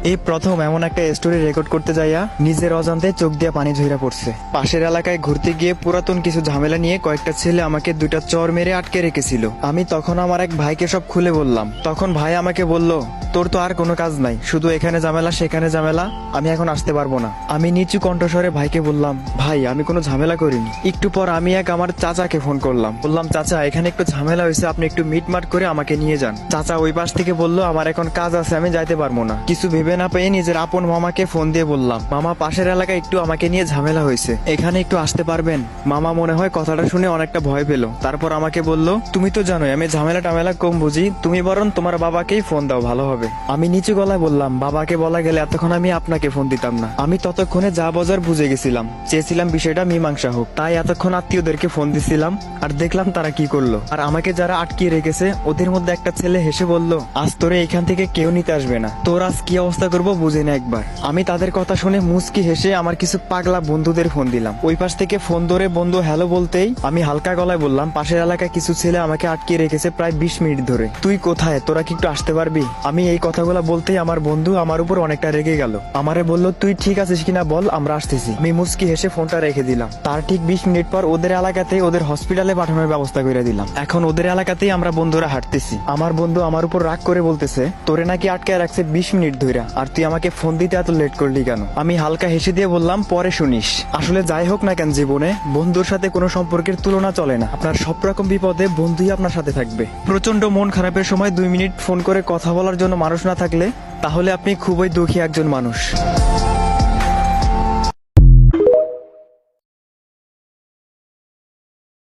এই প্রথম এমন একটা স্টোরি রেকর্ড করতে যাইয়া নিজের অজান্তে চোখ দিয়ে পানি ঝইরা পড়ছে। পাশের এলাকায় ঘুরতে গিয়ে পুরাতন কিছু ঝামেলা নিয়ে কয়েকটা ছেলে আমাকে দুইটা চর মেরে আটকে রেখেছিল। আমি তখন আমার এক ভাইকে সব খুলে বললাম। তখন ভাই আমাকে বলল, তোর তো আর কোনো কাজ নাই, শুধু এখানে ঝামেলা সেখানে ঝামেলা, আমি এখন আসতে পারবো না। আমি নিচু কণ্ঠস্বরে ভাইকে বললাম, ভাই আমি কোনো ঝামেলা করিনি। একটু পর আমি এক আমার চাচাকে ফোন করলাম, বললাম চাচা এখানে একটু ঝামেলা হয়েছে, আপনি একটু মিটমাট করে আমাকে নিয়ে যান। চাচা ওই পাশ থেকে বলল, আমার এখন কাজ আছে, আমি যাইতে পারবো না। কিছু ভেবে না পেয়ে নিজের আপন মামাকে ফোন দিয়ে বললাম, মামা পাশের এলাকায় একটু আমাকে নিয়ে ঝামেলা হয়েছে, এখানে একটু আসতে পারবেন? মামা মনে হয় কথাটা শুনে অনেকটা ভয় পেল। তারপর আমাকে বলল, তুমি তো জানোই আমি ঝামেলা টামেলা কম বুঝি, তুমি বরং তোমার বাবাকেই ফোন দাও, ভালো হবে। আমি নিচু গলায় বললাম, বাবাকে বলা গেলে এতক্ষণ আমি আপনাকে ফোন দিতাম না। আমি ততক্ষণে যা বাজার বুঝে গেছিলাম, চেয়েছিলাম বিষয়টা মীমাংসা হোক, তাই এতক্ষণ আত্মীয়দেরকে ফোন দিছিলাম। আর দেখলাম তারা কি করলো। আর আমাকে যারা আটকিয়ে রেখেছে ওদের মধ্যে একটা ছেলে হেসে বলল, আজ তোরে এখান থেকে কেউ নিতে আসবে না, তোর আজ কি অবস্থা করবো বুঝে না একবার। আমি তাদের কথা শুনে মুচকি হেসে আমার কিছু পাগলা বন্ধুদের ফোন দিলাম। ওই পাশ থেকে ফোন ধরে বন্ধু হ্যালো বলতেই আমি হালকা গলায় বললাম, পাশের এলাকায় কিছু ছেলে আমাকে আটকিয়ে রেখেছে প্রায় 20 মিনিট ধরে, তুই কোথায়, তোরা কি একটু আসতে পারবি? আমি এই কথাগুলো বলতেই আমার বন্ধু আমার উপর অনেকটা রেগে গেল। আমারে বলল, তুই ঠিক আছিস কিনা বল, আমরা আসতেছি। আমি মুচকি হেসে ফোনটা রেখে দিলাম। তার ঠিক 20 মিনিট পর ওদের এলাকাতেই ওদের হসপিটালে পাঠানোর ব্যবস্থা করে দিলাম। এখন ওদের এলাকাতেই আমরা বন্ধুরা হাঁটতেছি। আমার বন্ধু আমার উপর রাগ করে বলতেছে, তোরে নাকি আটকায় রাখছে 20 মিনিট ধরে, আর তুই আমাকে ফোন দিতে এত লেট করলি কেন? আমি হালকা হেসে দিয়ে বললাম, পরে শুনিস। আসলে যাই হোক না কেন, জীবনে বন্ধুর সাথে কোনো সম্পর্কের তুলনা চলে না। আপনার সব রকম বিপদে বন্ধুই আপনার সাথে থাকবে। প্রচন্ড মন খারাপের সময় 2 মিনিট ফোন করে কথা বলার জন্য মানুষ না থাকলে তাহলে আপনি খুবই দুঃখী একজন মানুষ।